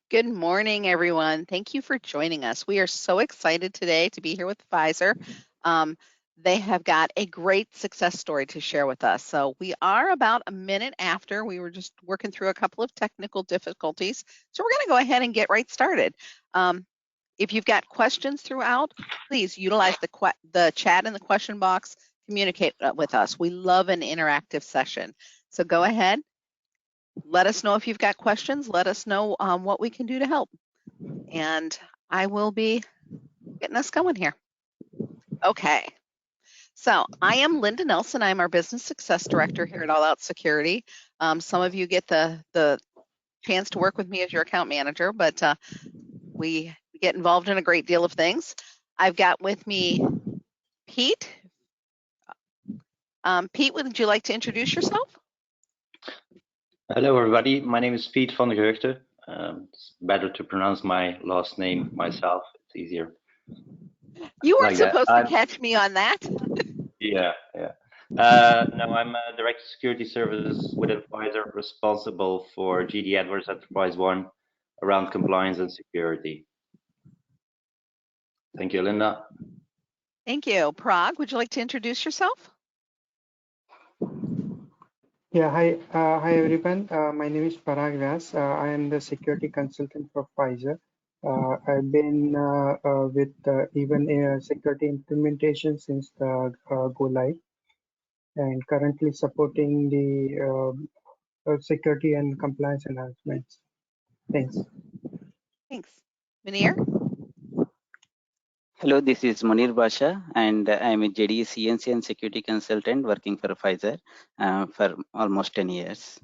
Good morning, everyone. Thank you for joining us. We are so excited today to be here with Pfizer. They have got a great success story to share with us. So we are about a minute after. We were just working through a couple of technical difficulties. So we're going to go ahead and get right started. If you've got questions throughout, please utilize the chat in the question box. Communicate with us. We love an interactive session. So go ahead. Let us know if you've got questions. Let us know what we can do to help. And I will be getting us going here. Okay. So I am Linda Nelson. I'm our Business Success Director here at ALLOut Security. Some of you get the chance to work with me as your account manager, but we get involved in a great deal of things. I've got with me Piet. Piet, would you like to introduce yourself? Hello, everybody. My name is Piet Vandegehuchte. It's better to pronounce my last name myself. It's easier. You weren't supposed to catch me on that. Yeah. No, I'm a Director of Security Services within Pfizer, responsible for JDE Edwards Enterprise One around compliance and security. Thank you, Linda. Thank you. Parag, would you like to introduce yourself? Yeah, hi everyone. My name is Parag Vyas. I am the security consultant for Pfizer. I've been with even security implementation since the go live, and currently supporting the security and compliance enhancements. Thanks. Thanks. Muneer? Hello, this is Muneer Basha, and I'm a JDE CNC Security Consultant working for Pfizer for almost 10 years.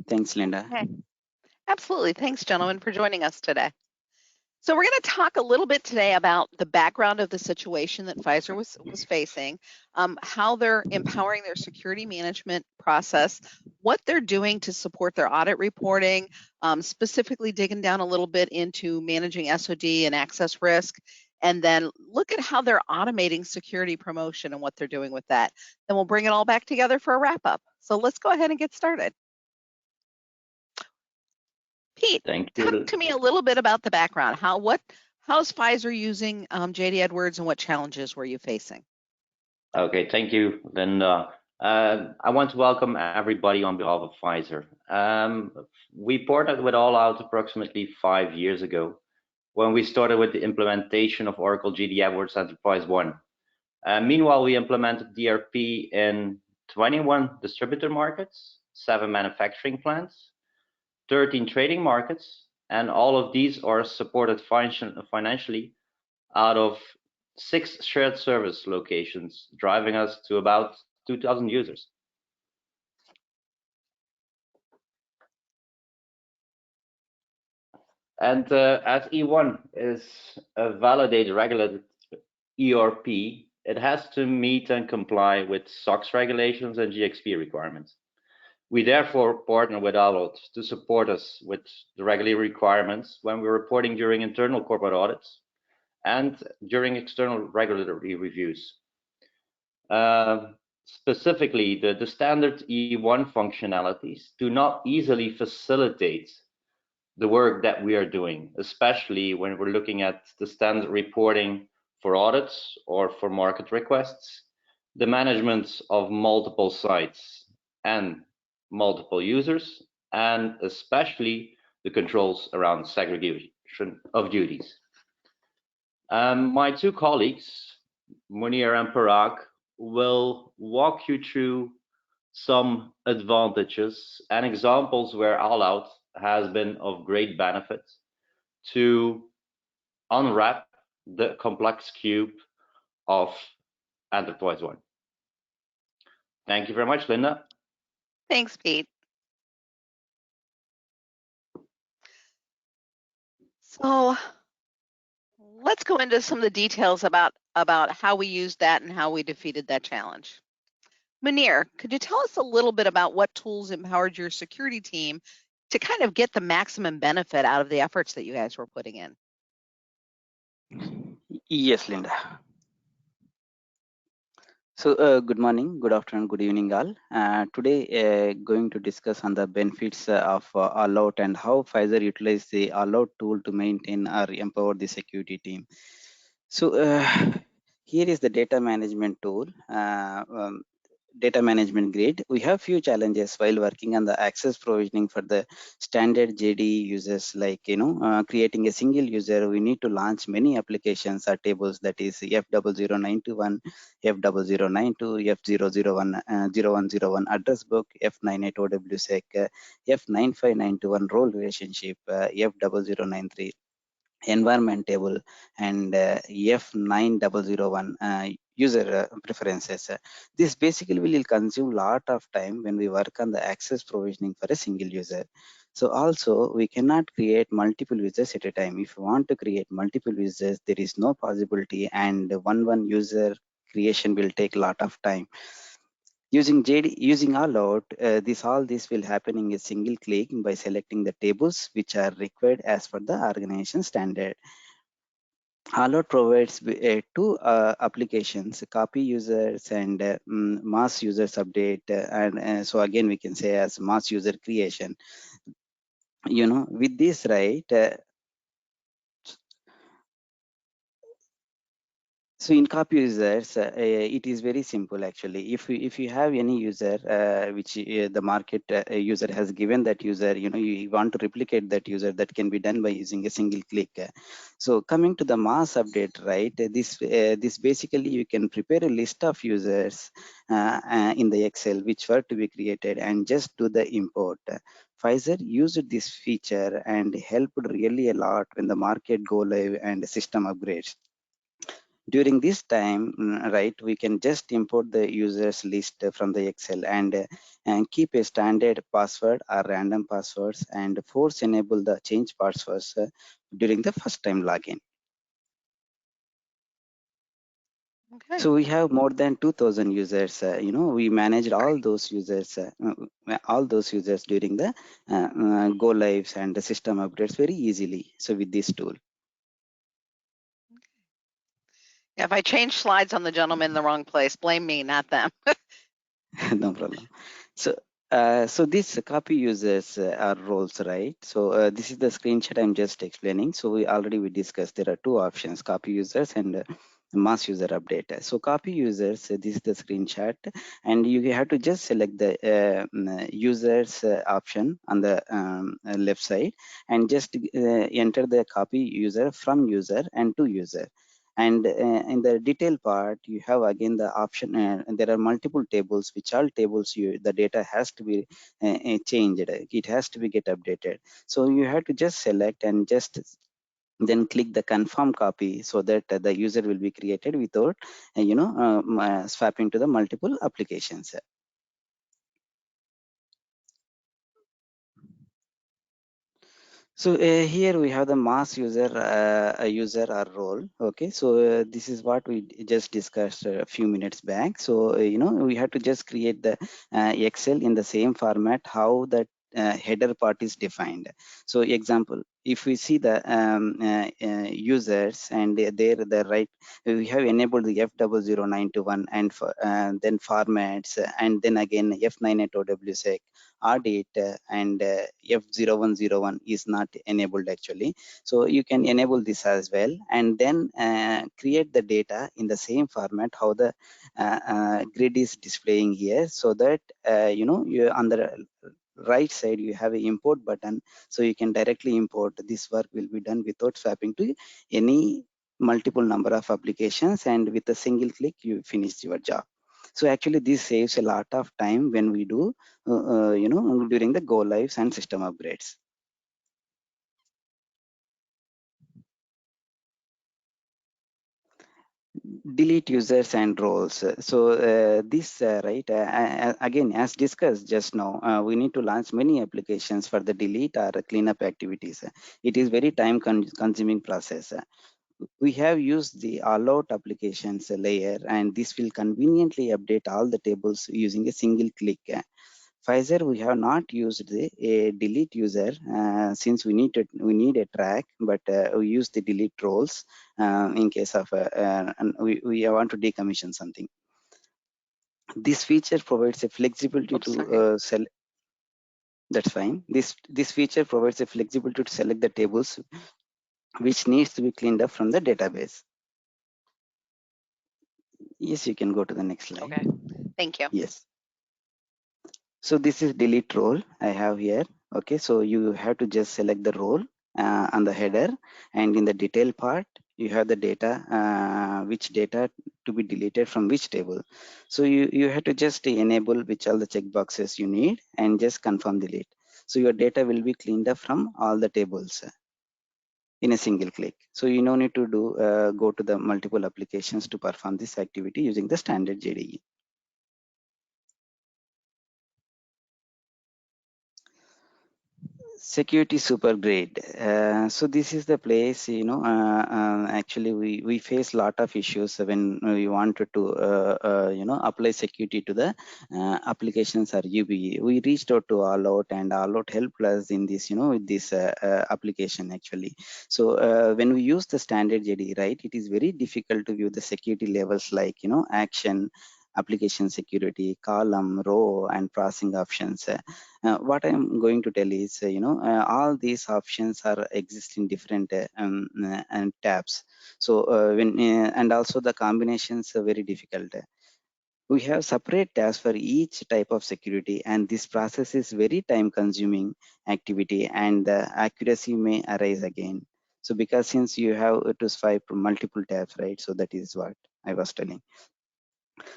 Thanks, Linda. Okay. Absolutely. Thanks, gentlemen, for joining us today. So we're going to talk a little bit today about the background of the situation that Pfizer was facing, how they're empowering their security management process, what they're doing to support their audit reporting, specifically digging down a little bit into managing SOD and access risk, and then look at how they're automating security promotion and what they're doing with that. Then we'll bring it all back together for a wrap up. So let's go ahead and get started. Piet, talk to me a little bit about the background. How's Pfizer using JD Edwards, and what challenges were you facing? Okay, thank you, Linda. I want to welcome everybody on behalf of Pfizer. We partnered with ALLOut approximately 5 years ago when we started with the implementation of Oracle JD Edwards Enterprise One. Meanwhile, we implemented DRP in 21 distributor markets, 7 manufacturing plants, 13 trading markets, and all of these are supported financially out of 6 shared service locations, driving us to about 2,000 users. And as E1 is a validated, regulated ERP, it has to meet and comply with SOX regulations and GxP requirements. We therefore partner with ALLOut to support us with the regulatory requirements when we're reporting during internal corporate audits and during external regulatory reviews. Specifically, the standard E1 functionalities do not easily facilitate the work that we are doing, especially when we're looking at the standard reporting for audits or for market requests, the management of multiple sites and multiple users, and especially the controls around segregation of duties. My 2 colleagues, Muneer and Parag, will walk you through some advantages and examples where ALLOut has been of great benefit to unwrap the complex cube of Enterprise One. Thank you very much, Linda. Thanks, Piet. So let's go into some of the details about how we used that and how we defeated that challenge. Muneer, could you tell us a little bit about what tools empowered your security team to kind of get the maximum benefit out of the efforts that you guys were putting in? Yes, Linda. So good morning, good afternoon, good evening all. Today going to discuss on the benefits of ALLOut and how Pfizer utilized the ALLOut tool to maintain or empower the security team. So here is the data management tool. Data management grid. We have few challenges while working on the access provisioning for the standard JDE users, like creating a single user. We need to launch many applications or tables, that is F00921, F0092, F001, 0101 address book, F98OWSEC, F95921 role relationship, F0093 environment table, and F9001 user preferences. This basically will consume lot of time when we work on the access provisioning for a single user. So also we cannot create multiple users at a time. If you want to create multiple users, there is no possibility, and one user creation will take a lot of time. Using ALLOut, all this will happen in a single click by selecting the tables which are required as per the organization standard. ALLOut provides two applications, copy users and mass users update, and so again we can say as mass user creation. With this, right? So in copy users, it is very simple actually. If you have any user which the market user has given that user, you want to replicate that user, that can be done by using a single click. So coming to the mass update, right? This basically you can prepare a list of users in the Excel which were to be created and just do the import. Pfizer used this feature and helped really a lot when the market go live and system upgrades. During this time, right, we can just import the users list from the Excel and keep a standard password or random passwords and force enable the change passwords during the first time login. Okay. So we have more than 2,000 users. We managed all those users during the go lives and the system updates very easily. So with this tool. Yeah, if I change slides on the gentleman in the wrong place, blame me, not them. No problem. So this copy users are roles, right? So this is the screenshot I'm just explaining. So we discussed there are two options: copy users and mass user update. So copy users, this is the screenshot, and you have to just select the users option on the left side and just enter the copy user from user and to user. And in the detail part, you have again the option, and there are multiple tables, which all tables the data has to be changed. It has to be get updated. So you have to just select and just then click the confirm copy so that the user will be created without swapping to the multiple applications. So here we have the mass user user or role. Okay, so this is what we just discussed a few minutes back. So we have to just create the Excel in the same format how that header part is defined. So example, if we see the users and there the right, we have enabled the F00921 and then formats and then again F98OWSEC audit and F0101 is not enabled actually. So you can enable this as well and then create the data in the same format how the grid is displaying here, so that you on the right side you have an import button, so you can directly import. This work will be done without swapping to any multiple number of applications, and with a single click you finish your job. So actually this saves a lot of time when we do during the go lives and system upgrades. Delete users and roles. So this right again, as discussed just now, we need to launch many applications for the delete or cleanup activities. It is very time consuming process. We have used the ALLOut applications layer, and this will conveniently update all the tables using a single click. Pfizer, we have not used a delete user since we need a track, but we use the delete roles in case of and we want to decommission something. This feature provides a flexibility Oops, sorry. to select. That's fine. This feature provides a flexibility to select the tables which needs to be cleaned up from the database. Yes, you can go to the next slide. Okay, thank you. Yes. So this is delete role I have here. Okay, so you have to just select the role on the header, and in the detail part, you have the data, which data to be deleted from which table. So you have to just enable which all the checkboxes you need and just confirm delete. So your data will be cleaned up from all the tables in a single click. So you no need to go to the multiple applications to perform this activity using the standard JDE. Security super grade. So this is the place, actually we face a lot of issues when we wanted to apply security to the applications or UBE. We reached out to ALLOut, and ALLOut helped us in this, with this application actually. So when we use the standard JDE, right, it is very difficult to view the security levels like, action, application security, column, row, and processing options. What I'm going to tell is, all these options are exist in different and tabs. So and also the combinations are very difficult. We have separate tabs for each type of security, and this process is very time consuming activity, and the accuracy may arise again. So because since you have to swipe multiple tabs, right? So that is what I was telling.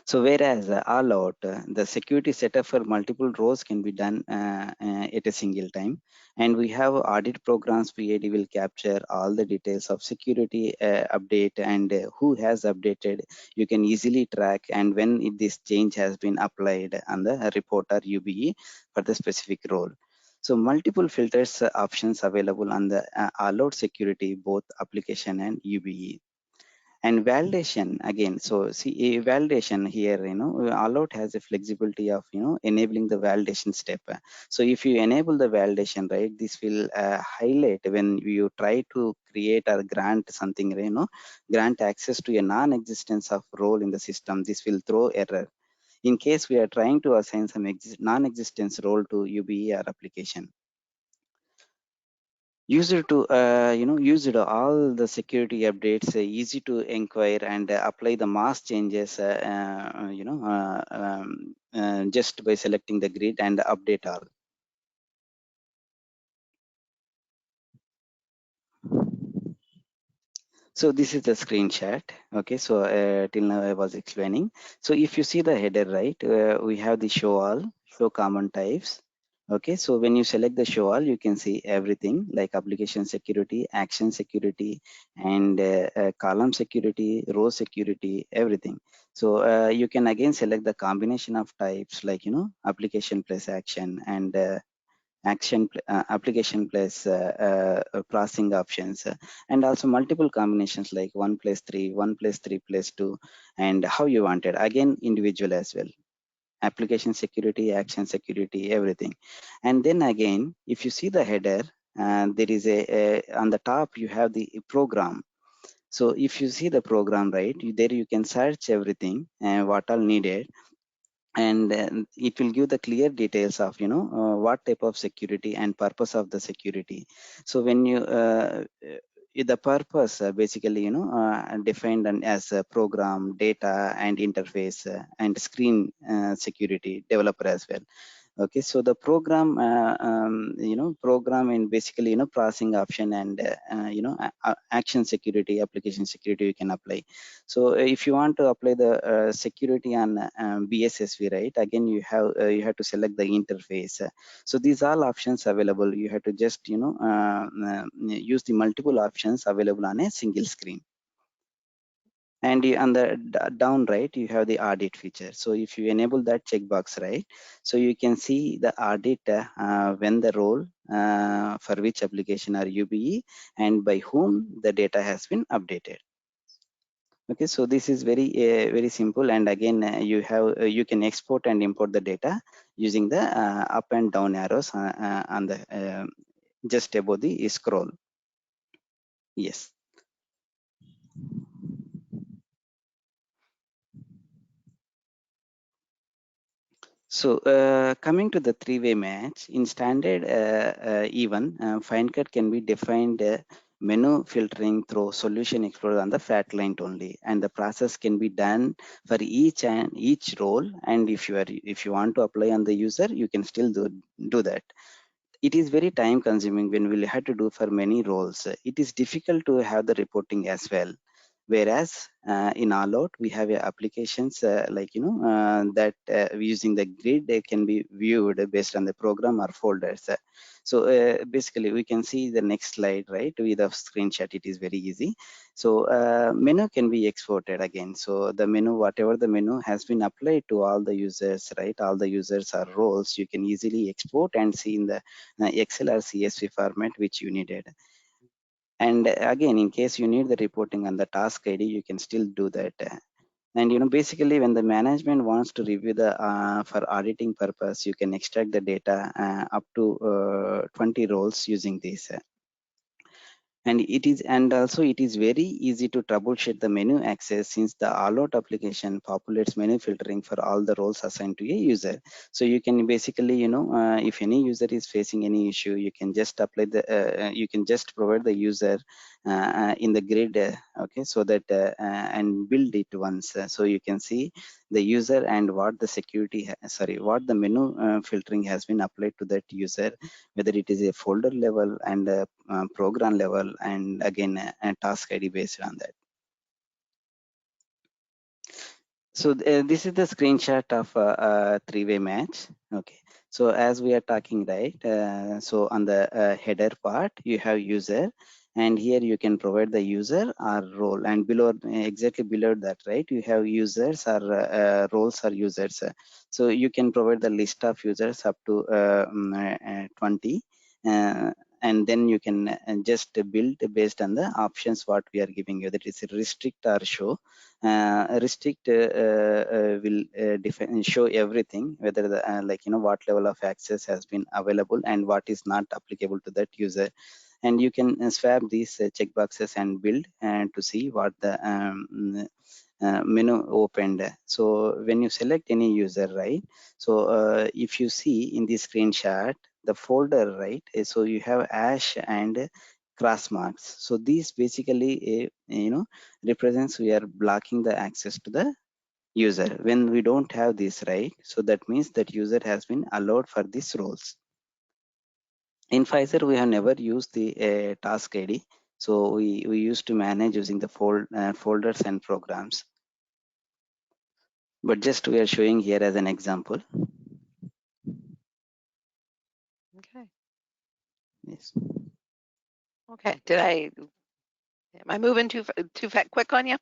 So whereas ALLOut, the security setup for multiple rows can be done at a single time. And we have audit programs. PAD will capture all the details of security update and who has updated. You can easily track, and when this change has been applied on the report or UBE for the specific role. So multiple filters options available on the ALLOut Security, both application and UBE. And validation again, so see a validation here, ALLOut has a flexibility of enabling the validation step. So if you enable the validation, right, this will highlight when you try to create or grant something, grant access to a non-existence of role in the system. This will throw error in case we are trying to assign some non-existence role to UBE or application. User to use it all the security updates, easy to inquire and apply the mass changes just by selecting the grid and update all. So this is the screenshot. Okay, so till now I was explaining. So if you see the header, right, we have the show all, show common types. Okay, so when you select the show all, you can see everything like application security, action security, and column security, row security, everything. So you can again select the combination of types like, application plus action, and application plus processing options, and also multiple combinations like 1+3, 1+3+2, and how you want it. Again, individual as well. Application security, action security, everything. And then again, if you see the header, there is a on the top you have the program. So if you see the program, right, there you can search everything and what all needed, and it will give the clear details of what type of security and purpose of the security. So when you the purpose basically defined as a program, data, and interface, and screen security developer as well. Okay, so the program program in basically processing option, and action security, application security you can apply. So if you want to apply the security on BSSV, right, again you have to select the interface. So these all options available, you have to just use the multiple options available on a single screen. And on the down right, you have the audit feature. So if you enable that checkbox, right, so you can see the audit when the role for which application or UBE, and by whom the data has been updated. Okay, so this is very simple. And again, you can export and import the data using the up and down arrows on the just above the scroll. Yes. So coming to the three-way match, in standard find cut can be defined menu filtering through solution explorer on the fat client only, and the process can be done for each role. And if you want to apply on the user, you can still do that. It is very time consuming when we'll have to do for many roles. It is difficult to have the reporting as well. Whereas in ALLOut, we have applications that using the grid, they can be viewed based on the program or folders. So basically, we can see the next slide, right? With a screenshot, it is very easy. So menu can be exported again. So the menu, whatever the menu has been applied to all the users, right? All the users or roles, you can easily export and see in the Excel or CSV format which you needed. And again, in case you need the reporting on the task ID, you can still do that. And basically, when the management wants to review the for auditing purpose, you can extract the data up to 20 roles using this. And also it is very easy to troubleshoot the menu access, since the ALLOut application populates menu filtering for all the roles assigned to a user. So you can basically, if any user is facing any issue, you can just apply the you can just provide the user in the grid, okay, so that and build it once, so you can see the user and what the what the menu filtering has been applied to that user, whether it is a folder level and program level, and again a task ID based on that. So this is the screenshot of a three-way match. Okay, so as we are talking, right, so on the header part you have user, and here you can provide the user or role, and below, exactly below that, right, you have users or roles or users. So you can provide the list of users up to 20, and then you can just build based on the options what we are giving you, that is restrict or show. Restrict will show everything, whether the what level of access has been available and what is not applicable to that user. And you can swap these checkboxes and build and to see what the menu opened. So when you select any user, right, so if you see in this screenshot the folder, right, so you have hash and cross marks. So these basically represents we are blocking the access to the user. When we don't have this, right, so that means that user has been allowed for these roles. In Pfizer, we have never used the task ID, so we used to manage using the folders and programs, but just we are showing here as an example. Okay. Yes. Okay. Am I moving too quick on you?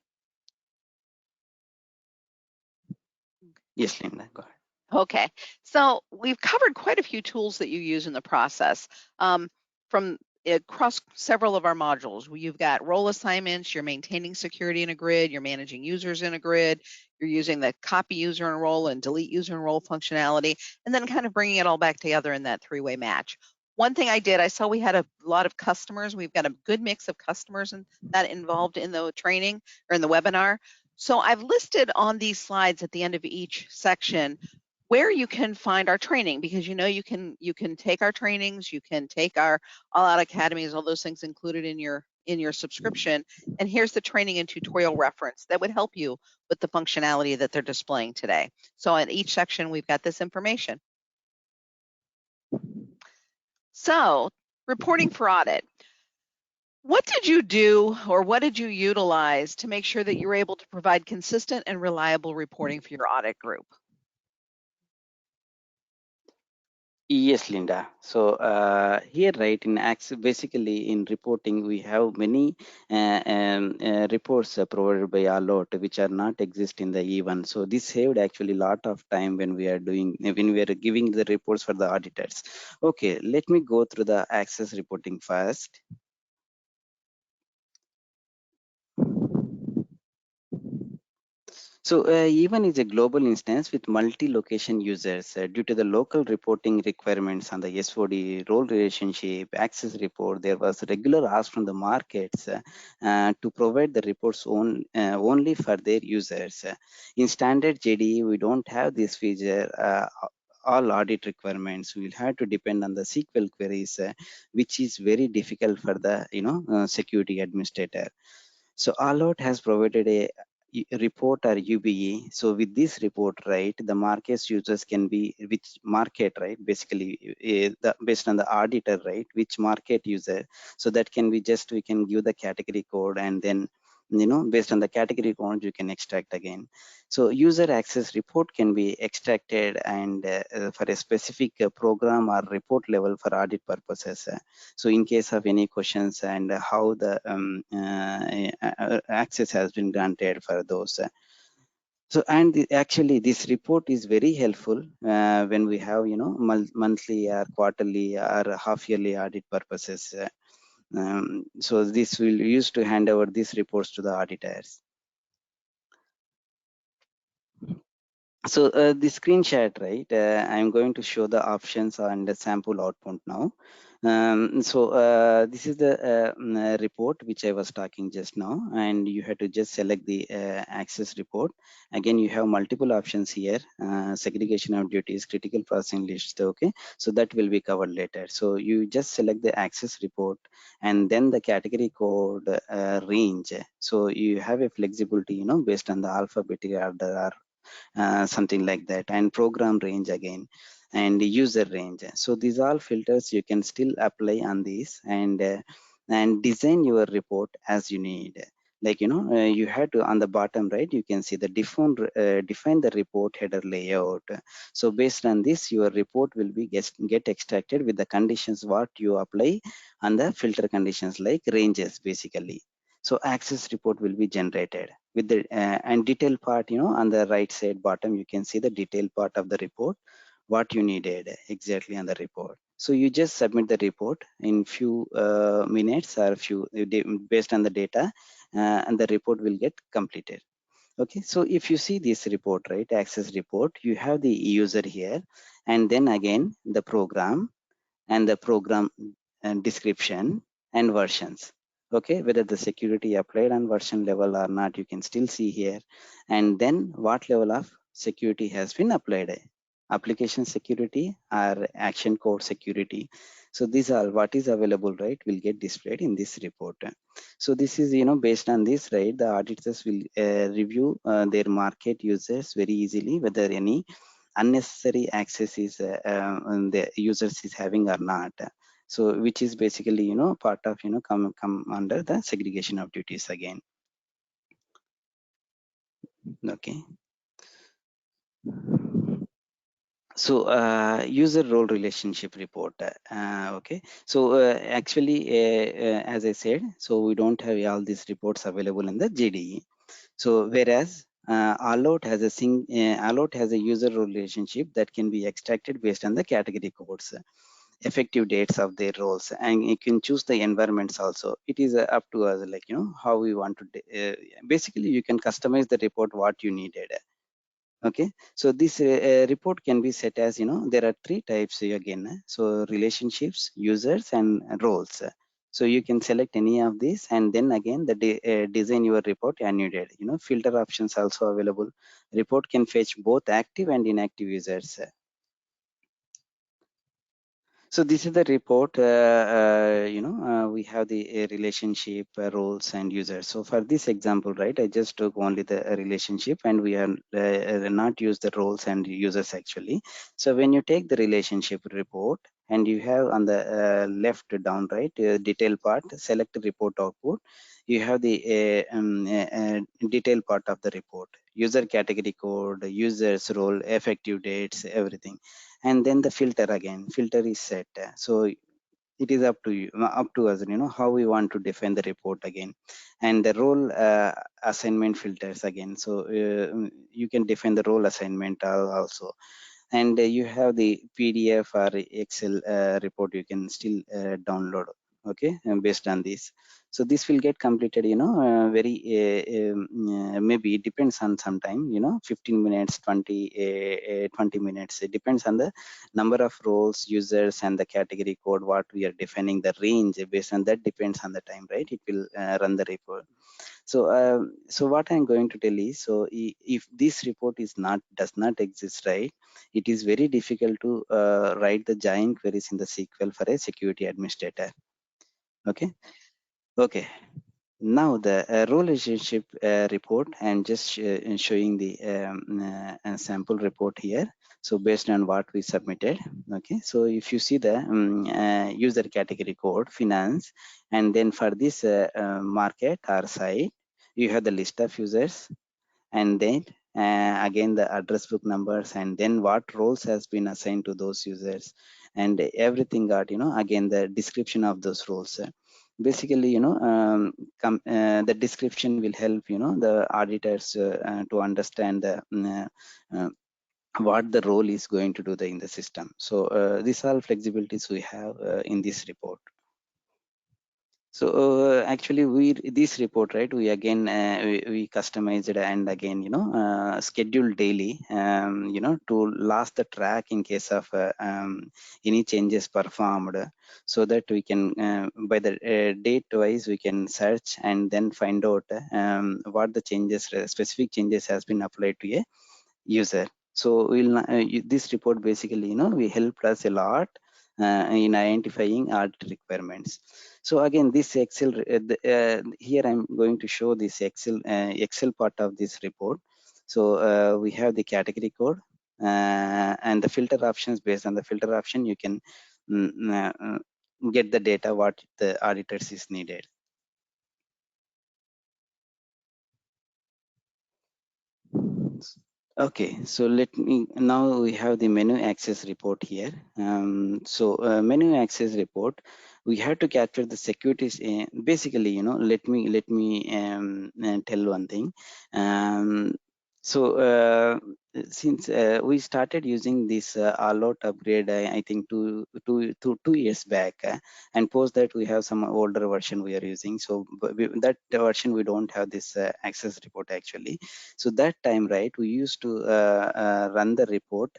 Yes, Linda, go ahead. Okay, so we've covered quite a few tools that you use in the process. From across several of our modules, you've got role assignments, you're maintaining security in a grid, you're managing users in a grid, you're using the copy user and role and delete user and role functionality, and then kind of bringing it all back together in that three-way match. One thing I saw we had a lot of customers. We've got a good mix of customers that involved in the training or in the webinar. So I've listed on these slides at the end of each section where you can find our training, because you can take our trainings, you can take our ALLOut Academies, all those things included in your subscription. And here's the training and tutorial reference that would help you with the functionality that they're displaying today. So in each section, we've got this information. So reporting for audit. What did you do, or what did you utilize to make sure that you were able to provide consistent and reliable reporting for your audit group? Yes, Linda. So here, right, in Access, basically in reporting, we have many reports provided by ALLOut which are not exist in the E1. So this saved actually a lot of time when we are giving the reports for the auditors. Okay, let me go through the access reporting first. So even is a global instance with multi-location users due to the local reporting requirements on the SOD, role relationship, access report. There was regular ask from the markets to provide the reports only for their users. In standard JDE, we don't have this feature all audit requirements. We will have to depend on the SQL queries, which is very difficult for the security administrator. So ALLOut has provided a report or UBE. So with this report, right, the markets users can be which market, right, basically based on the auditor, right, which market user. So that can be just, we can give the category code, and then based on the category code you can extract again. So user access report can be extracted and for a specific program or report level for audit purposes. So in case of any questions and how the access has been granted for those. So actually this report is very helpful when we have monthly or quarterly or half yearly audit purposes. So this will use to hand over these reports to the auditors. So the screenshot, right? I'm going to show the options and the sample output now. So this is the report which I was talking just now, and you have to just select the access report. Again, you have multiple options here: segregation of duties, critical processing list. Okay, so that will be covered later. So you just select the access report, and then the category code range. So you have a flexibility, based on the alphabetical order or something like that, and program range again, and user range. So these all filters you can still apply on these, and design your report as you need. Like you have to, on the bottom right, you can see the define the report header layout. So based on this, your report will be get extracted with the conditions what you apply on the filter conditions, like ranges basically. So access report will be generated with the and detail part, on the right side bottom, you can see the detail part of the report, what you needed exactly on the report. So you just submit the report in few minutes or few based on the data, and the report will get completed. Okay, so if you see this report, right, access report, you have the user here, and then again the program, and the program and description and versions. Okay, whether the security applied on version level or not, you can still see here. And then what level of security has been applied: application security or action code security. So these are what is available, right, will get displayed in this report. So this is based on this, right, the auditors will review their market users very easily, whether any unnecessary access is the users is having or not. So which is basically part of come under the segregation of duties again. Okay, so user role relationship report. Okay, so actually as I said, so we don't have all these reports available in the JDE. So whereas ALLOut has ALLOut has a user role relationship that can be extracted based on the category codes, effective dates of their roles, and you can choose the environments also. It is up to us, like how we want to basically you can customize the report what you needed. Okay, so this report can be set as there are three types again. So relationships, users, and roles. So you can select any of these, and then again the design your report and needed. Filter options also available. Report can fetch both active and inactive users. So this is the report. We have the relationship, roles, and users. So for this example, right, I just took only the relationship, and we are not use the roles and users actually. So when you take the relationship report, and you have on the left down right detail part, select report output. You have the detail part of the report, user category code, users role, effective dates, everything. And then the filter again, filter is set. So it is up to you, up to us, how we want to define the report again. And the role assignment filters again. So you can define the role assignment also. And you have the PDF or Excel report you can still download. Okay, and based on this. So this will get completed, very maybe it depends on some time, 15 minutes, 20 minutes. It depends on the number of roles, users, and the category code, what we are defining the range. Based on that depends on the time, right? It will run the report. So what I'm going to tell is, so if this report does not exist, right, it is very difficult to write the giant queries in the SQL for a security administrator. Okay. Now the role relationship report, I'm just showing the sample report here. So based on what we submitted, okay. So if you see the user category code, finance, and then for this market or site, you have the list of users, and then again the address book numbers, and then what roles has been assigned to those users, and everything got, again the description of those roles. Basically, the description will help, the auditors to understand uh, what the role is going to do in the system. So these are flexibilities we have in this report. So actually, this report, right, we again we customized it, and again, schedule daily, to last the track in case of any changes performed, so that we can by the date wise we can search and then find out what the changes, specific changes has been applied to a user. So this report basically, we helped us a lot in identifying audit requirements. So again, this Excel, here I'm going to show this Excel part of this report. So we have the category code and the filter options. Based on the filter option, you can get the data what the auditors is needed. Okay, so now we have the menu access report here. So menu access report, we have to capture the securities. Basically, let me tell one thing. So since we started using this ALLOut upgrade, I think two years back, and post that we have some older version we are using. So that version we don't have this access report actually. So that time, right, we used to run the report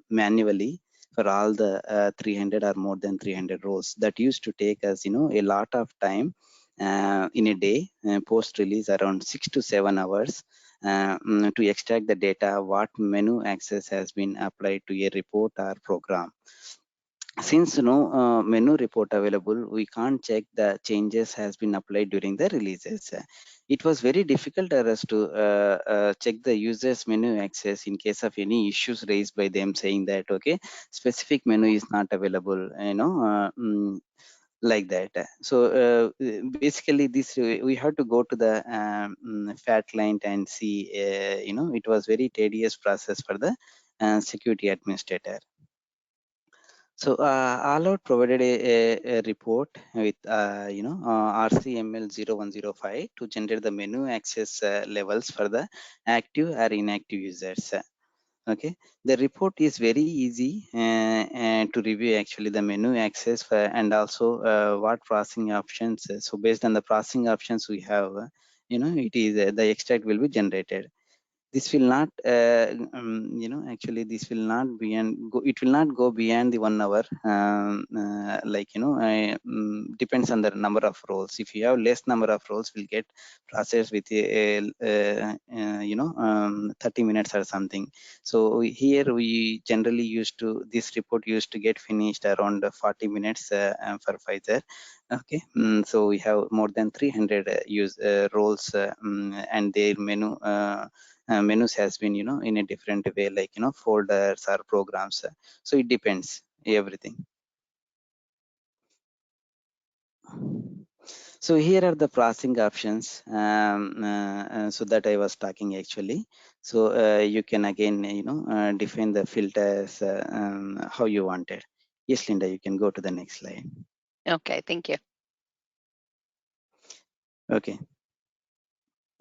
manually for all the 300 or more than 300 rows. That used to take us, a lot of time in a day, post release around 6 to 7 hours to extract the data, what menu access has been applied to a report or program. Since no menu report available, we can't check the changes has been applied during the releases. It was very difficult for us to check the users menu access in case of any issues raised by them saying that, okay, specific menu is not available, like that. So basically this we have to go to the fat client and see, it was very tedious process for the security administrator. So ALLOut provided a report with RCML 0105 to generate the menu access levels for the active or inactive users. Okay, the report is very easy to review actually the menu access for, and also what processing options. So based on the processing options we have, it is the extract will be generated. This will not actually this will not be it will not go beyond the 1 hour, depends on the number of roles. If you have less number of roles, will get processed with 30 minutes or something. So here we generally this report used to get finished around 40 minutes for Pfizer. Okay, so we have more than 300 roles and their menus has been, in a different way, like, folders or programs. So it depends everything. So here are the processing options, so that I was talking actually. So you can again, define the filters how you want it. Yes, Linda, you can go to the next slide. Okay, thank you. Okay.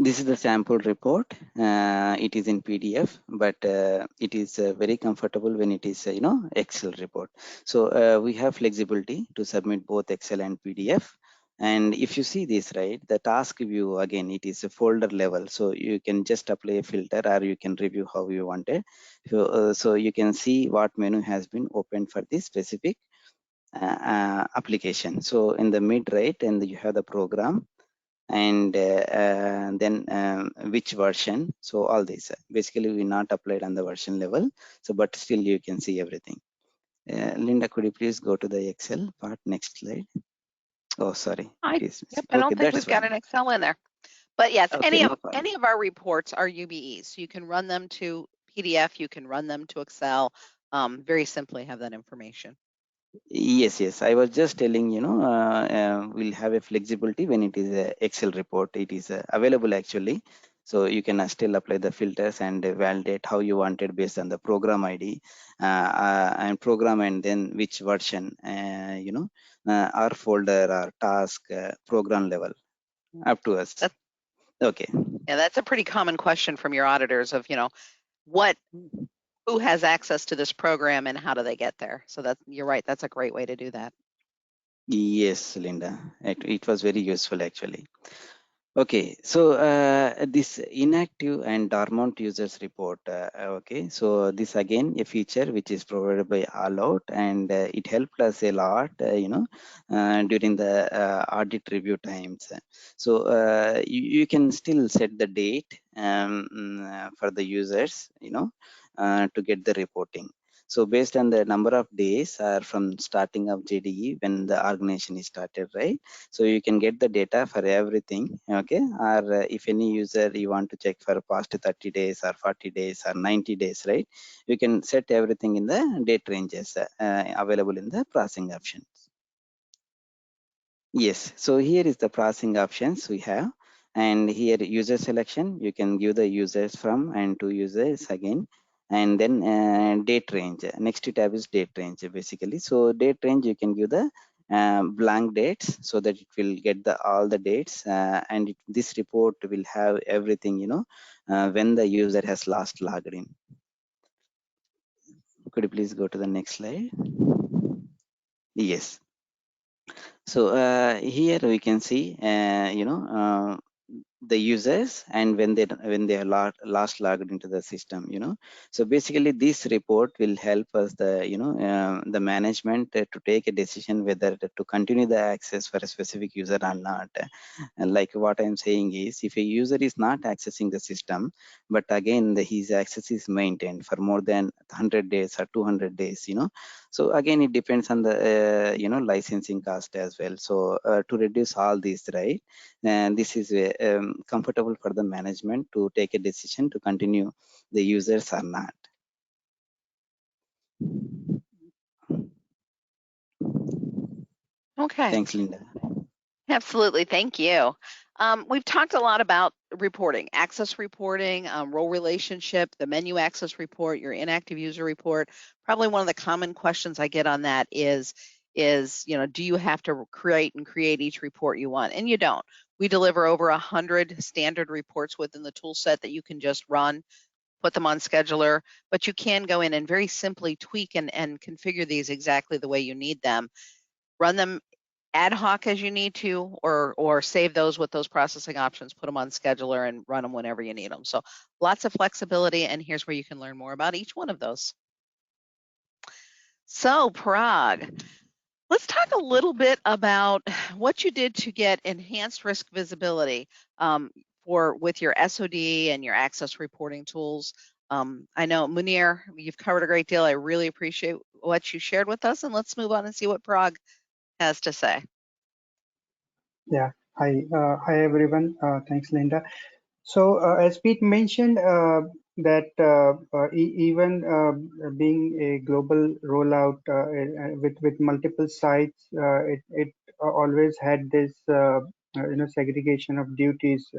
This is the sample report. It is in PDF, but it is very comfortable when it is, Excel report. So we have flexibility to submit both Excel and PDF. And if you see this, right, the task view, again, it is a folder level. So you can just apply a filter, or you can review how you want it. So you can see what menu has been opened for this specific application. So in the mid right, and you have the program, and then which version. So all this basically we not applied on the version level. So but still you can see everything. Linda, could you please go to the Excel part? Next slide. Oh, sorry, it is Yep, missing. I Okay, don't think that's we've got fine. an Excel in there. But yes, Okay, no problem. any of our reports are UBEs. So you can run them to PDF, you can run them to Excel, very simply have that information. Yes. I was just telling, we'll have a flexibility when it is a Excel report. It is available actually. So you can still apply the filters and validate how you want it based on the program ID and program, and then which version, our folder, our task, program level, up to us. Okay. Yeah, that's a pretty common question from your auditors of, who has access to this program and how do they get there? So you're right, that's a great way to do that. Yes, Linda, it was very useful actually. Okay, so this inactive and dormant users report. Okay, so this again a feature which is provided by ALLOut, and it helped us a lot, during the audit review times. So you can still set the date for the users, to get the reporting. So based on the number of days from starting of JDE when the organization is started, right? So you can get the data for everything, okay? Or if any user you want to check for past 30 days or 40 days or 90 days, right? You can set everything in the date ranges available in the processing options. Yes, so here is the processing options we have. And here user selection, you can give the users from and to users again. And then date range. Next tab is date range basically. So date range, you can give the blank dates so that it will get all the dates, and this report will have everything, when the user has last logged in. Could you please go to the next slide? Yes. So here we can see, the users and when they are last logged into the system. So basically this report will help us the management to take a decision whether to continue the access for a specific user or not. And like what I'm saying is, if a user is not accessing the system, but again his access is maintained for more than 100 days or 200 days, so again it depends on the licensing cost as well. So to reduce all these, right, and this is comfortable for the management to take a decision to continue the users or not. Okay. Thanks, Linda. Absolutely, thank you. We've talked a lot about reporting, access reporting, role relationship, the menu access report, your inactive user report. Probably one of the common questions I get on that is, do you have to create each report you want? And you don't. We deliver over 100 standard reports within the tool set that you can just run, put them on scheduler, but you can go in and very simply tweak and configure these exactly the way you need them. Run them ad hoc as you need to, or save those with those processing options, put them on scheduler and run them whenever you need them. So lots of flexibility, and here's where you can learn more about each one of those. So Parag, let's talk a little bit about what you did to get enhanced risk visibility with your SOD and your access reporting tools. I know, Muneer, you've covered a great deal. I really appreciate what you shared with us, and let's move on and see what Parag has to say. Yeah, hi everyone. Thanks, Linda. So as Pete mentioned, that even being a global rollout with multiple sites, it always had this segregation of duties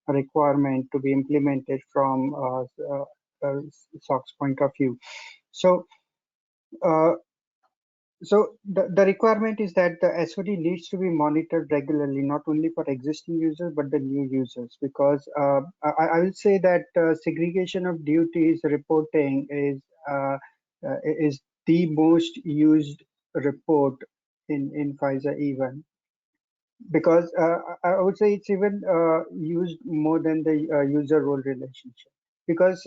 requirement to be implemented from SOC's point of view. So. So the requirement is that the SOD needs to be monitored regularly, not only for existing users, but the new users, because I will say that segregation of duties reporting is the most used report in Pfizer even. because I would say it's even used more than the user role relationship, because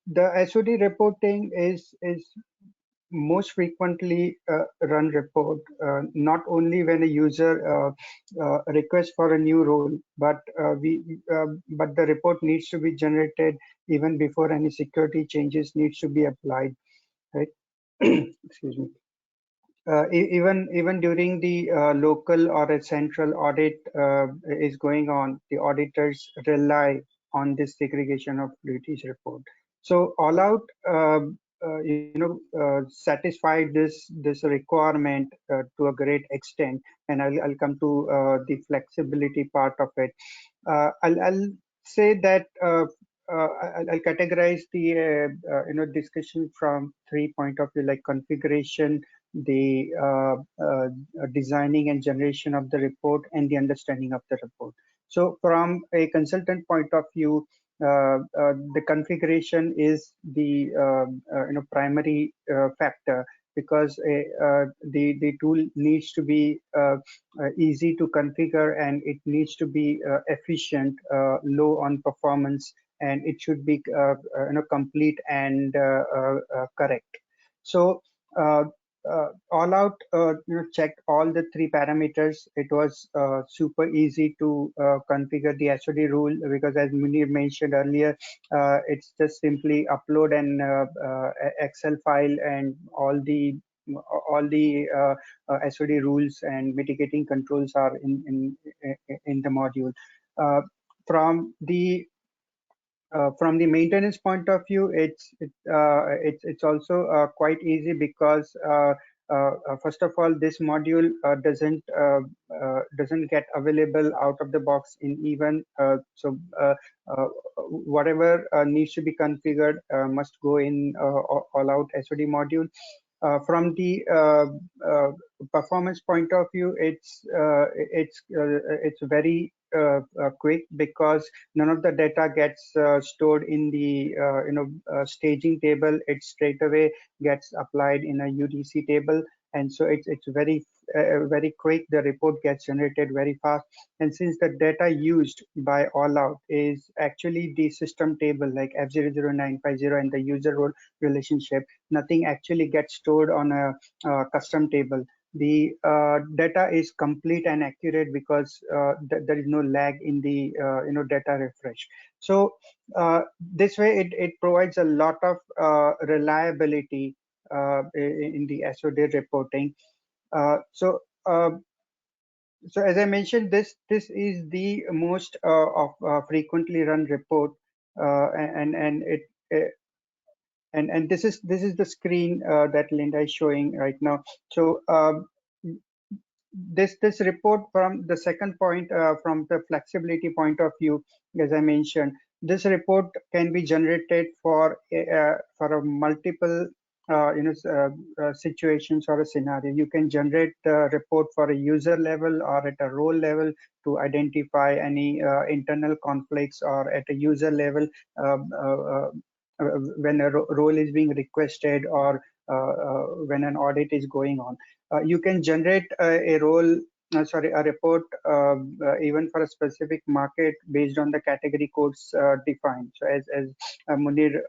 the SOD reporting is most frequently run report, not only when a user requests for a new role, but but the report needs to be generated even before any security changes needs to be applied, right? Excuse me. Even during the local or a central audit is going on, the auditors rely on this segregation of duties report. So ALLOut, satisfied this requirement to a great extent, and I'll come to the flexibility part of it. I'll say that I'll categorize the discussion from 3 point of view, like configuration, the designing and generation of the report, and the understanding of the report. So from a consultant point of view, the configuration is the primary factor, because the tool needs to be easy to configure, and it needs to be efficient, low on performance, and it should be complete and correct. So uh, ALLOut checked all the 3 parameters. It was super easy to configure the SOD rule, because as Muneer mentioned earlier, it's just simply upload an Excel file, and all the SOD rules and mitigating controls are in the module. Uh, from the maintenance point of view, it's also quite easy, because first of all, this module doesn't get available out of the box in even whatever needs to be configured must go in ALLOut SOD module. From the performance point of view, it's very quick, because none of the data gets stored in the staging table. It straight away gets applied in a UDC table, and so it's very quick. The report gets generated very fast, and since the data used by ALLOut is actually the system table like F00950 and the user role relationship, nothing actually gets stored on a custom table. The data is complete and accurate, because there is no lag in the data refresh. So this way it provides a lot of reliability in the SOD reporting. So as I mentioned, this is the most frequently run report, and it and this is the screen that Linda is showing right now. So this report, from the second point, from the flexibility point of view, as I mentioned, this report can be generated for a multiple situations or a scenario. You can generate the report for a user level or at a role level to identify any internal conflicts, or at a user level when a role is being requested, or when an audit is going on. You can generate a report even for a specific market based on the category codes defined. So as Muneer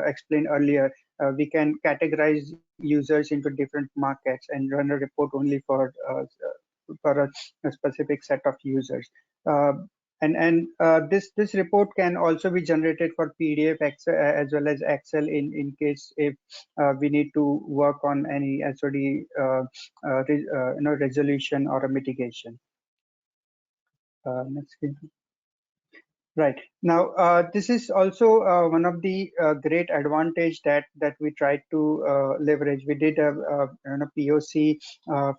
explained earlier, we can categorize users into different markets and run a report only for a specific set of users. This report can also be generated for PDF as well as Excel in case if we need to work on any SOD resolution or a mitigation. Next slide. Right. Now, this is also one of the great advantage that we tried to leverage. We did a POC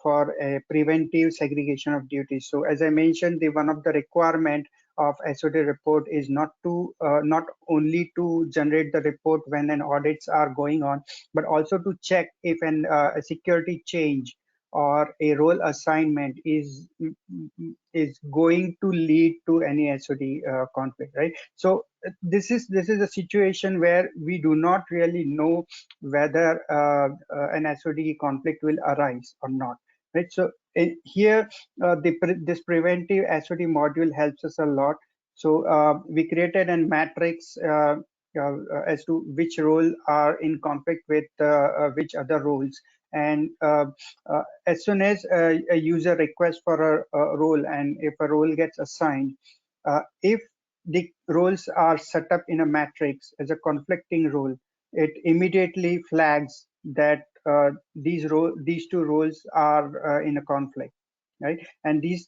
for a preventive segregation of duties. So as I mentioned, the one of the requirement of SOD report is not only to generate the report when an audits are going on, but also to check if a security change or a role assignment is going to lead to any SOD conflict, right? So this is a situation where we do not really know whether an SOD conflict will arise or not. right? So here, this preventive SOD module helps us a lot. So we created a matrix as to which role are in conflict with which other roles. And as soon as a user requests for a role, and if a role gets assigned, if the roles are set up in a matrix as a conflicting role, it immediately flags that these two roles are in a conflict, right? And these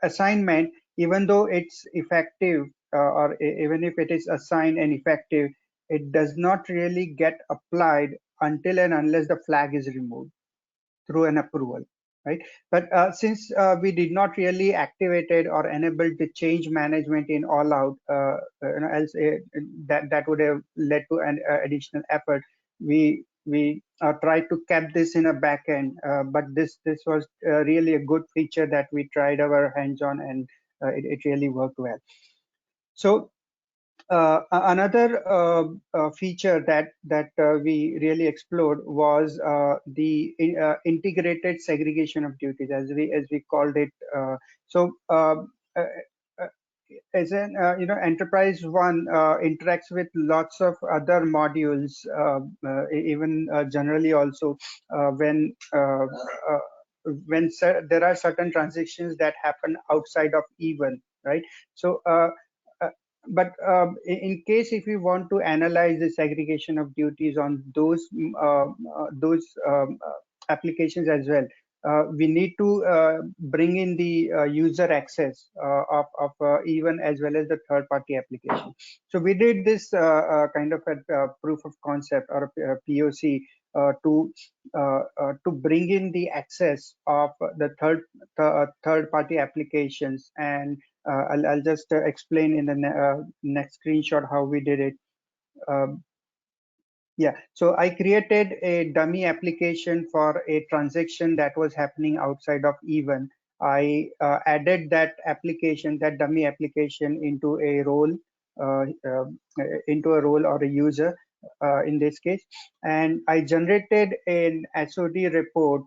assignment, even though it's effective, or even if it is assigned and effective, it does not really get applied until and unless the flag is removed through an approval, right? But since we did not really activated or enabled the change management in ALLOut, else that would have led to an additional effort. We tried to cap this in a backend, but this was really a good feature that we tried our hands on, and it really worked well. So another feature that we really explored was the integrated segregation of duties, as we called it. So uh, uh, as an enterprise one interacts with lots of other modules, even generally also when there are certain transactions that happen outside of even, right? So uh, but in case if we want to analyze the segregation of duties on those applications as well, we need to bring in the user access of even as well as the third party application. So we did this kind of a proof of concept or a POC to bring in the access of the third party applications. And I'll just explain in the next screenshot how we did it. Um, yeah, so I created a dummy application for a transaction that was happening outside of even. I added that application, that dummy application, into a role, or a user in this case, and I generated an SOD report,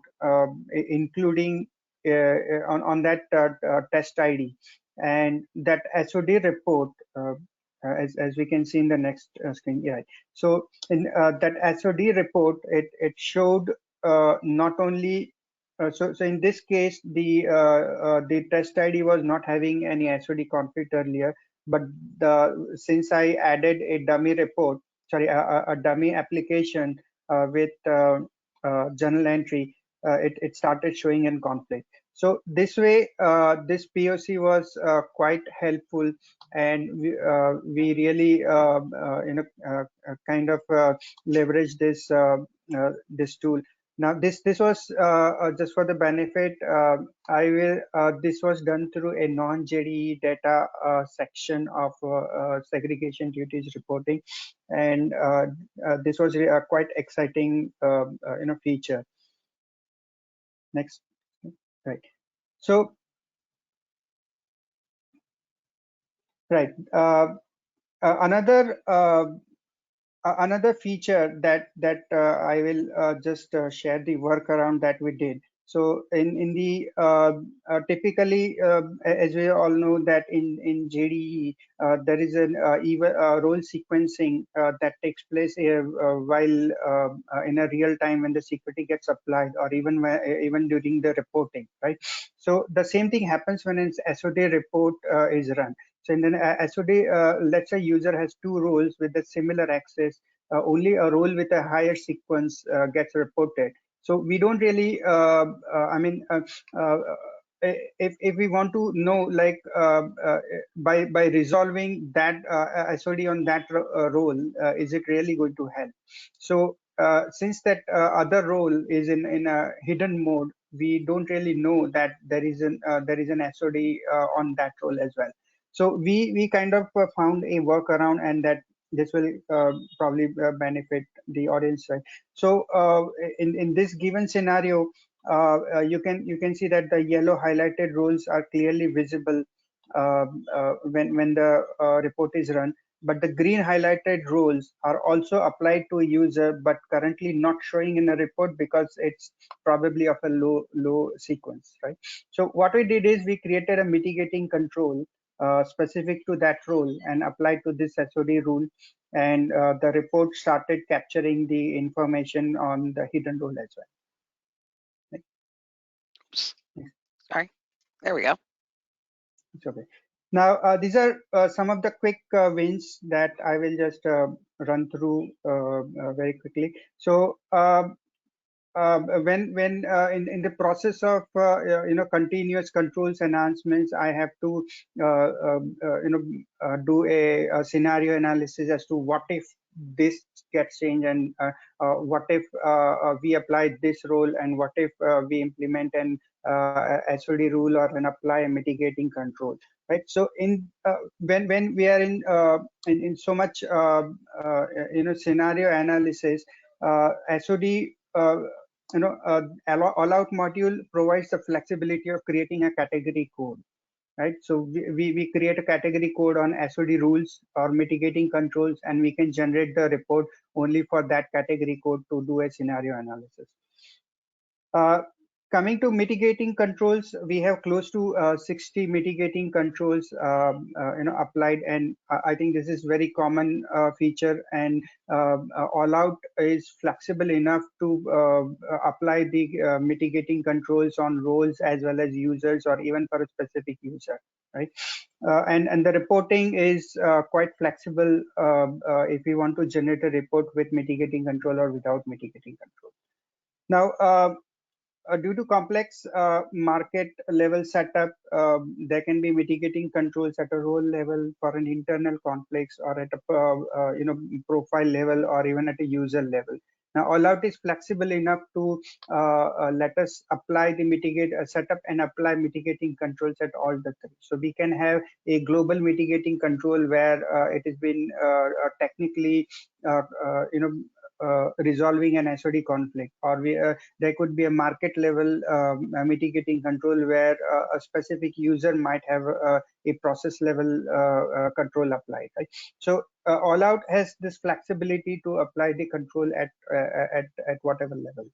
including on that test ID, and that SOD report, as we can see in the next screen. Yeah, so in that SOD report, it showed not only so in this case the test ID was not having any SOD conflict earlier, but since I added a dummy report, sorry, a dummy application with journal entry, it started showing in conflict. So this way, this POC was quite helpful, and we really kind of leverage this tool. Now this was just for the benefit. This was done through a non-JDE data section of segregation duties reporting, and this was quite exciting feature. Next, right? So right, another another feature that I will just share the workaround that we did. So in the typically, as we all know, that in JDE there is an even role sequencing that takes place while in a real time when the security gets applied, or even during the reporting, right? So the same thing happens when an SOD report is run. So in an SOD, let's say user has two roles with a similar access, only a role with a higher sequence gets reported. So we don't really, if we want to know, like by resolving that SOD on that role, is it really going to help? So since that other role is in a hidden mode, we don't really know that there is an SOD on that role as well. So we kind of found a workaround, and that this will probably benefit the audience, right? So in this given scenario, you can see that the yellow highlighted roles are clearly visible when the report is run. but the green highlighted roles are also applied to a user, but currently not showing in a report because it's probably of a low sequence, right? So what we did is we created a mitigating control specific to that role and applied to this SOD rule, and the report started capturing the information on the hidden role as well. Oops. Sorry, there we go. It's okay. Now, these are some of the quick wins that I will just run through very quickly. So when in the process of continuous controls enhancements, I have to do a scenario analysis as to what if this gets changed, and what if we apply this role, and what if we implement an SOD rule or an apply a mitigating control, right? So in when we are in so much scenario analysis, SOD ALLOut module provides the flexibility of creating a category code, right? So we create a category code on SOD rules or mitigating controls, and we can generate the report only for that category code to do a scenario analysis. Coming to mitigating controls, we have close to 60 mitigating controls applied, and I think this is very common feature, and ALLOut is flexible enough to apply the mitigating controls on roles as well as users, or even for a specific user, right? And the reporting is quite flexible if we want to generate a report with mitigating control or without mitigating control. Now, due to complex market level setup, there can be mitigating controls at a role level for an internal conflicts, or at a profile level, or even at a user level. Now, ALLOut is flexible enough to let us apply the setup and apply mitigating controls at all the three. So we can have a global mitigating control where it has been technically resolving an SOD conflict, or there could be a market level mitigating control where a specific user might have a process level control applied, right? So ALLOut has this flexibility to apply the control at whatever levels.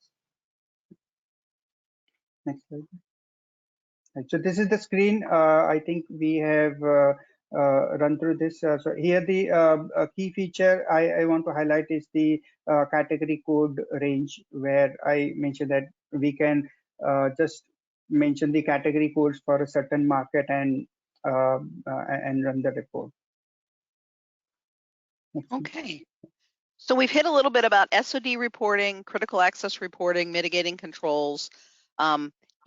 Next slide. Right, so this is the screen. I think we have run through this. So here the key feature I want to highlight is the category code range, where I mentioned that we can just mention the category codes for a certain market and run the report. Okay. So we've hit a little bit about SOD reporting, critical access reporting, mitigating controls,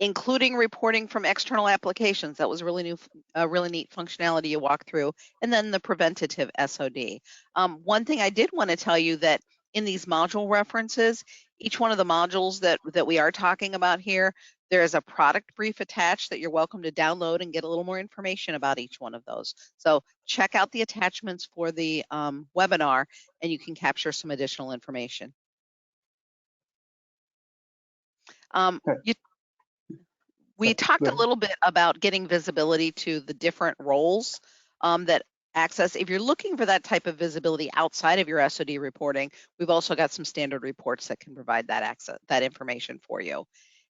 including reporting from external applications. That was really neat functionality you walked through, and then the preventative SOD. One thing I did want to tell you that in these module references, each one of the modules that we are talking about here, there is a product brief attached that you're welcome to download and get a little more information about each one of those. So check out the attachments for the webinar, and you can capture some additional information. We talked a little bit about getting visibility to the different roles that access. If you're looking for that type of visibility outside of your SOD reporting, we've also got some standard reports that can provide that information for you.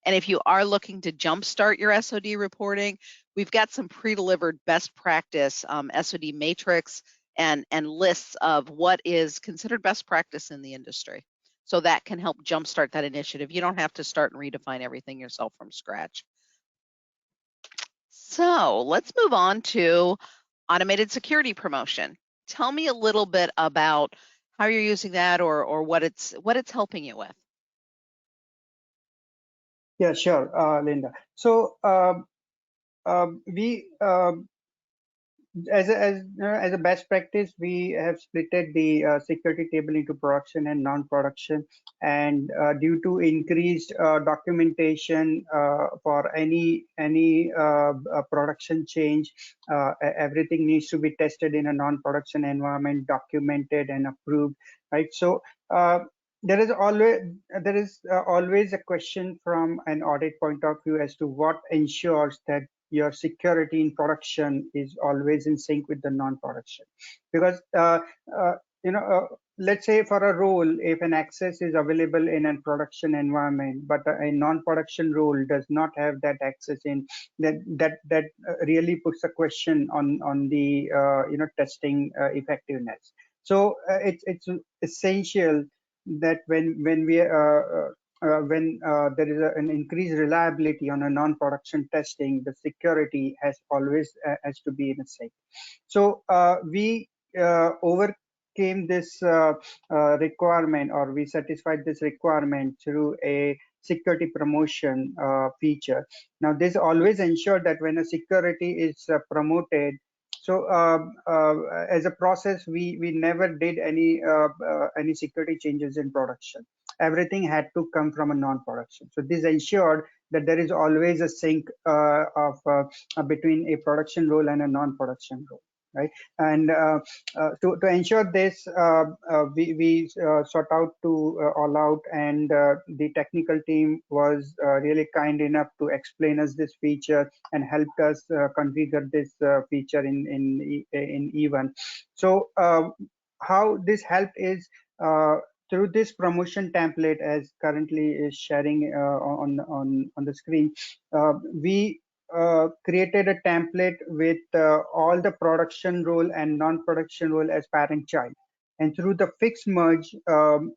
And if you are looking to jumpstart your SOD reporting, we've got some pre-delivered best practice SOD matrix and lists of what is considered best practice in the industry. So that can help jumpstart that initiative. You don't have to start and redefine everything yourself from scratch. So let's move on to automated security promotion. Tell me a little bit about how you're using that, or what it's helping you with. Yeah, sure, Linda. So we as a best practice, we have splitted the security table into production and non-production, and due to increased documentation for any production change, everything needs to be tested in a non-production environment, documented and approved, right? So there is always a question from an audit point of view as to what ensures that your security in production is always in sync with the non-production. Because let's say for a role, if an access is available in a production environment, but a non-production role does not have that access in, that really puts a question on the testing effectiveness. So it's essential that when there is an increased reliability on a non-production testing, the security has always has to be in sync. So we overcame this requirement, or we satisfied this requirement through a security promotion feature. Now, this always ensured that when a security is promoted, so as a process, we never did any security changes in production. Everything had to come from a non-production. So this ensured that there is always a sync between a production role and a non-production role, right? And to ensure this, we sought out to ALLOut, and the technical team was really kind enough to explain us this feature and helped us configure this feature in E1. So how this helped is through this promotion template, as currently is sharing on the screen, we created a template with all the production role and non-production role as parent-child. And through the fixed merge report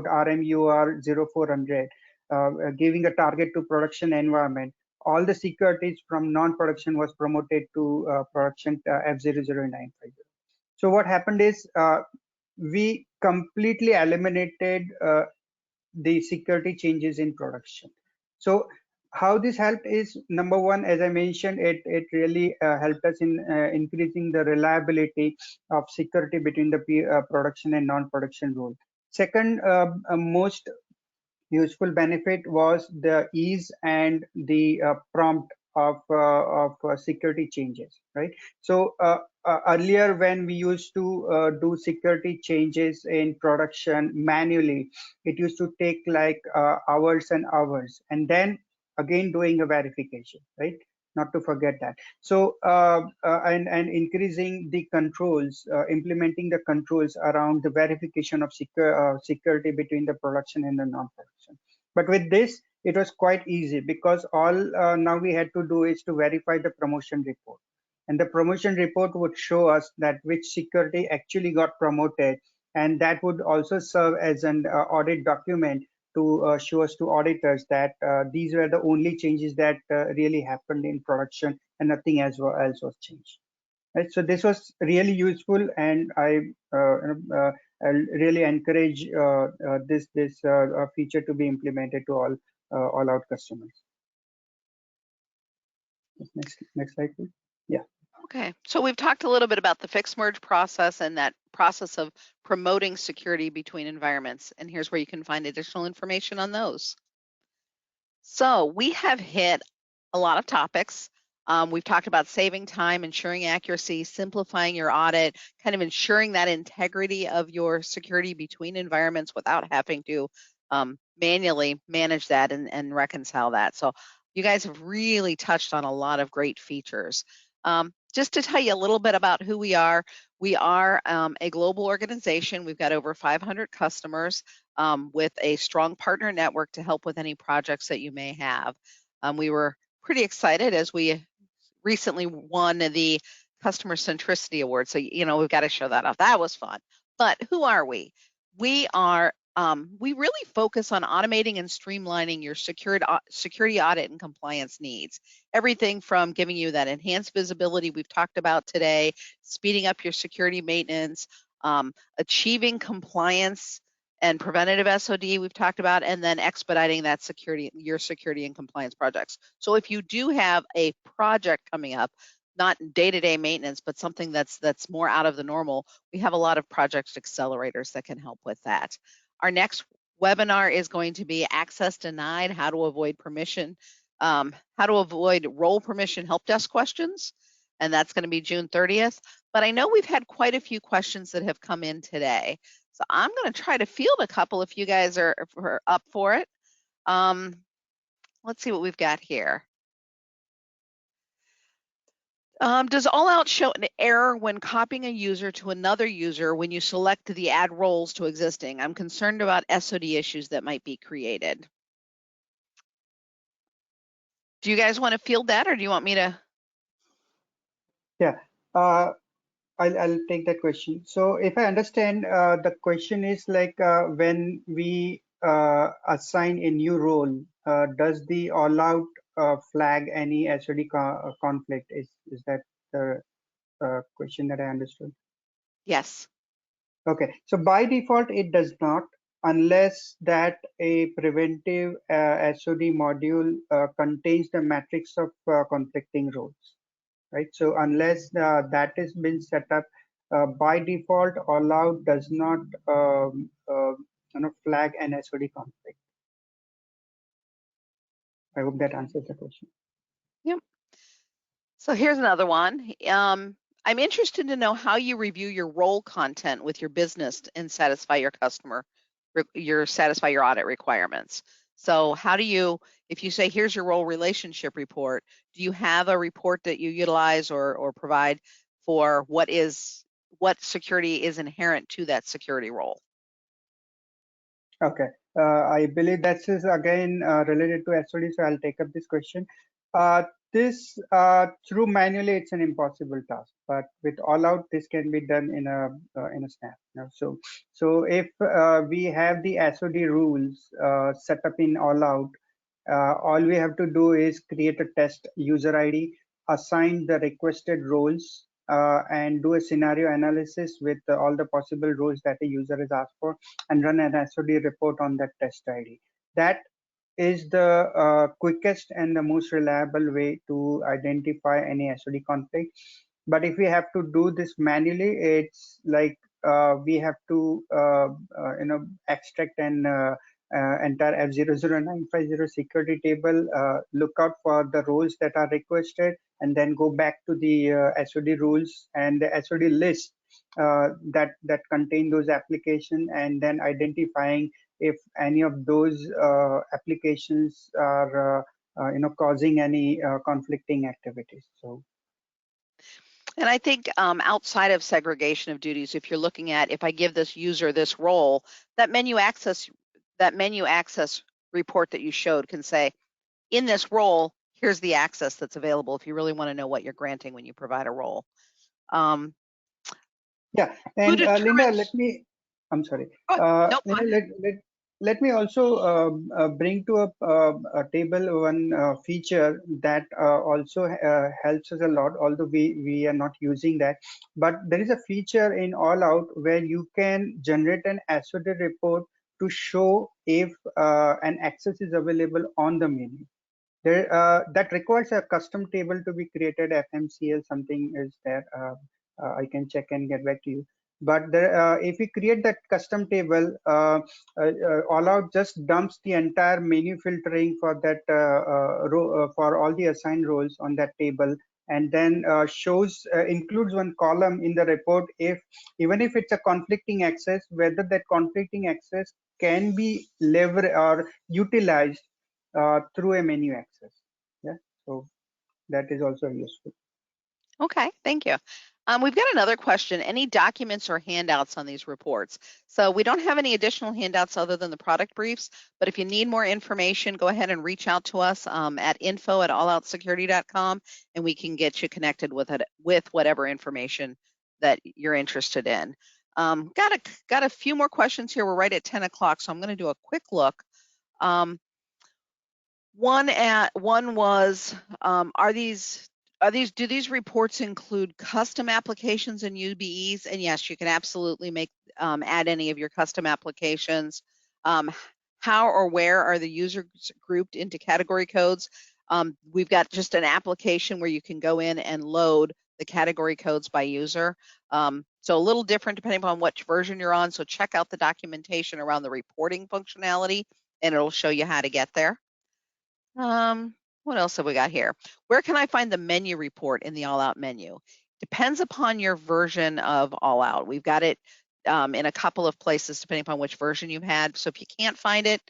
RMUR 0400, giving a target to production environment, all the securities from non-production was promoted to production F00950. So what happened is we completely eliminated the security changes in production. So how this helped is, number one, as I mentioned, it really helped us in increasing the reliability of security between the production and non-production role. Second, most useful benefit was the ease and the prompt of security changes, right? So earlier, when we used to do security changes in production manually, it used to take like hours and hours, and then again doing a verification, right? Not to forget that. So and increasing the controls, implementing the controls around the verification of security between the production and the non-production. But with this, it was quite easy, because all now we had to do is to verify the promotion report. And the promotion report would show us that which security actually got promoted, and that would also serve as an audit document to show us to auditors that these were the only changes that really happened in production, and nothing else was changed. Right? So this was really useful, and I really encourage this feature to be implemented to all ALLOut customers. Next slide, please. Yeah. Okay, so we've talked a little bit about the fixed merge process and that process of promoting security between environments, and here's where you can find additional information on those. So we have hit a lot of topics. We've talked about saving time, ensuring accuracy, simplifying your audit, kind of ensuring that integrity of your security between environments without having to manually manage that and reconcile that. So you guys have really touched on a lot of great features. Just to tell you a little bit about who we are a global organization. We've got over 500 customers with a strong partner network to help with any projects that you may have. We were pretty excited as we recently won the Customer Centricity Award. So, we've got to show that off. That was fun. But who are we? We are we really focus on automating and streamlining your security audit and compliance needs. Everything from giving you that enhanced visibility we've talked about today, speeding up your security maintenance, achieving compliance and preventative SOD we've talked about, and then expediting that your security and compliance projects. So if you do have a project coming up, not day-to-day maintenance, but something that's more out of the normal, we have a lot of project accelerators that can help with that. Our next webinar is going to be access denied, how to avoid permission, how to avoid role permission help desk questions, and that's going to be June 30th. But I know we've had quite a few questions that have come in today, so I'm going to try to field a couple if you guys are up for it. Let's see what we've got here. Does ALLOut show an error when copying a user to another user when you select the add roles to existing? I'm concerned about SOD issues that might be created. Do you guys want to field that, or do you want me to? Yeah, I'll take that question. So if I understand, the question is like when we assign a new role, does the ALLOut flag any SOD conflict? Is that the question that I understood? Yes. Okay, so by default, it does not, unless that a preventive SOD module contains the matrix of conflicting roles, right? So unless that has been set up by default, ALLOut does not flag an SOD conflict. I hope that answers the question. Yep. So here's another one. I'm interested to know how you review your role content with your business and satisfy your customer, satisfy your audit requirements. So how do you, if you say, here's your role relationship report, do you have a report that you utilize or provide for what security is inherent to that security role? Okay, I believe that is again related to SOD, so I'll take up this question. This through manually, it's an impossible task, but with ALLOut, this can be done in a snap. So if we have the SOD rules set up in ALLOut, all we have to do is create a test user ID, assign the requested roles, and do a scenario analysis with all the possible roles that a user has asked for, and run an SOD report on that test ID. That is the quickest and the most reliable way to identify any SOD conflict. But if we have to do this manually, it's like we have to extract an entire F00950 security table, look out for the roles that are requested, and then go back to the SOD rules and the SOD list that contain those applications, and then identifying if any of those applications are causing any conflicting activities. So. And I think outside of segregation of duties, if you're looking at, if I give this user this role, that menu access report that you showed can say, in this role, here's the access that's available if you really want to know what you're granting when you provide a role. Yeah, and Linda, I'm sorry. No, Linda, let me also bring to a table one feature that also helps us a lot, although we are not using that. But there is a feature in ALLOut where you can generate an SOD report to show if an access is available on the menu. There, that requires a custom table to be created. FMCL something is there. I can check and get back to you. But there, if we create that custom table, ALLOut just dumps the entire menu filtering for that row for all the assigned roles on that table, and then includes one column in the report if even if it's a conflicting access, whether that conflicting access can be leveraged or utilized through a menu access. Yeah, so that is also useful. Okay, thank you. We've got another question. Any documents or handouts on these reports? So we don't have any additional handouts other than the product briefs, but if you need more information, go ahead and reach out to us at info@alloutsecurity.com, and we can get you connected with whatever information that you're interested in. Got a few more questions here. We're right at 10 o'clock, so I'm going to do a quick look. One was, do these reports include custom applications and UBEs? And yes, you can absolutely add any of your custom applications. How or where are the users grouped into category codes? We've got just an application where you can go in and load the category codes by user. So a little different depending upon which version you're on. So check out the documentation around the reporting functionality, and it'll show you how to get there. What else have we got here? Where can I find the menu report in the ALLOut menu? Depends upon your version of ALLOut. We've got it in a couple of places depending upon which version you've had. So if you can't find it,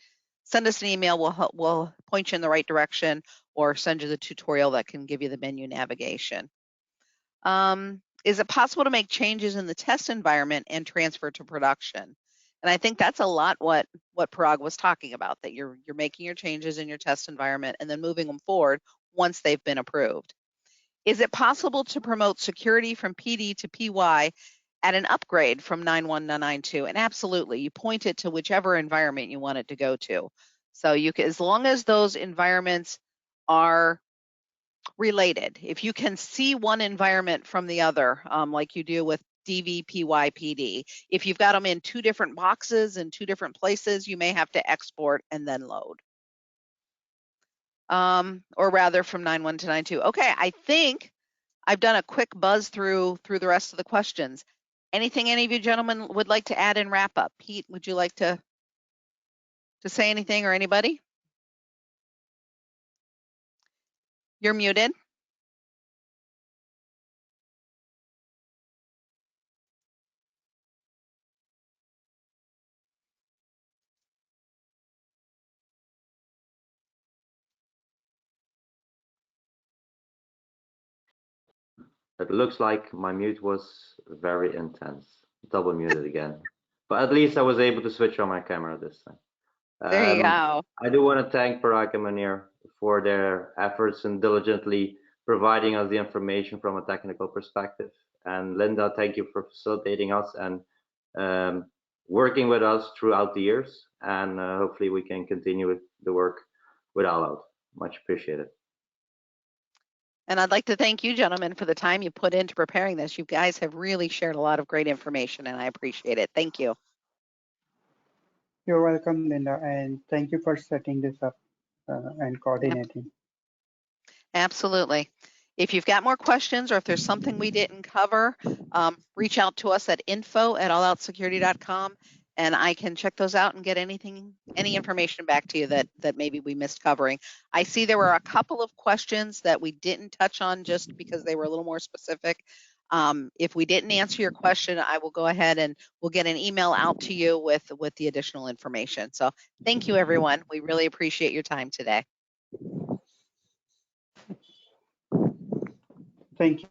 send us an email. We'll point you in the right direction or send you the tutorial that can give you the menu navigation. Is it possible to make changes in the test environment and transfer to production? And I think that's a lot what Parag was talking about, that you're making your changes in your test environment and then moving them forward once they've been approved. Is it possible to promote security from PD to PY at an upgrade from 9.1 to 9.2? And absolutely, you point it to whichever environment you want it to go to. So you can, as long as those environments are related, if you can see one environment from the other, like you do with DV, PY, PD, if you've got them in two different boxes in two different places, you may have to export and then load. Or rather from 9.1 to 9.2. Okay, I think I've done a quick buzz through the rest of the questions. Anything any of you gentlemen would like to add in wrap up? Pete, would you like to say anything, or anybody? You're muted. It looks like my mute was very intense. Double muted again. But at least I was able to switch on my camera this time. There you go. I do want to thank Parag and Muneer for their efforts in diligently providing us the information from a technical perspective. And Linda, thank you for facilitating us and working with us throughout the years. And hopefully we can continue with the work with ALLOut. Much appreciated. And I'd like to thank you gentlemen for the time you put into preparing this. You guys have really shared a lot of great information and I appreciate it. Thank you. You're welcome, Linda, and thank you for setting this up and coordinating. Absolutely. If you've got more questions or if there's something we didn't cover, reach out to us at info@alloutsecurity.com and I can check those out and get any information back to you that maybe we missed covering. I see there were a couple of questions that we didn't touch on just because they were a little more specific. If we didn't answer your question, I will go ahead and we'll get an email out to you with the additional information. So thank you, everyone. We really appreciate your time today. Thank you.